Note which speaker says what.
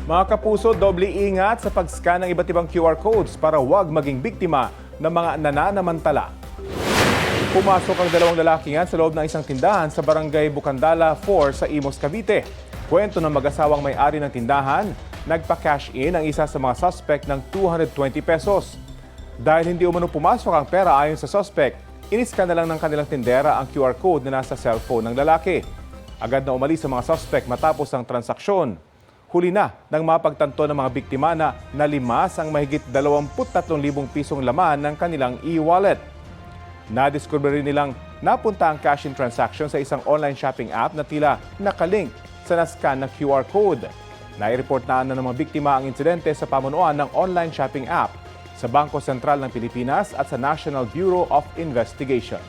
Speaker 1: Mga kapuso, doble ingat sa pag-scan ng iba't ibang QR codes para huwag maging biktima ng mga nananamantala. Pumasok ang dalawang lalaki sa loob ng isang tindahan sa barangay Bukandala 4 sa Imos, Cavite. Kwento ng mag-asawang may-ari ng tindahan, nagpa-cash in ang isa sa mga suspect ng 220 pesos. Dahil hindi umano pumasok ang pera ayon sa suspect, iniskan na lang ng kanilang tindera ang QR code na nasa cellphone ng lalaki. Agad na umalis ang mga suspect matapos ang transaksyon. Huli na nang mapagtanto ng mga biktima na nalimas ang mahigit 23,000 pisong laman ng kanilang e-wallet. Nadiskubre rin nilang napunta ang cash-in transaction sa isang online shopping app na tila nakalink sa nascan na QR code. Nai-report na ng mga biktima ang insidente sa pamunuan ng online shopping app sa Bangko Sentral ng Pilipinas at sa National Bureau of Investigation.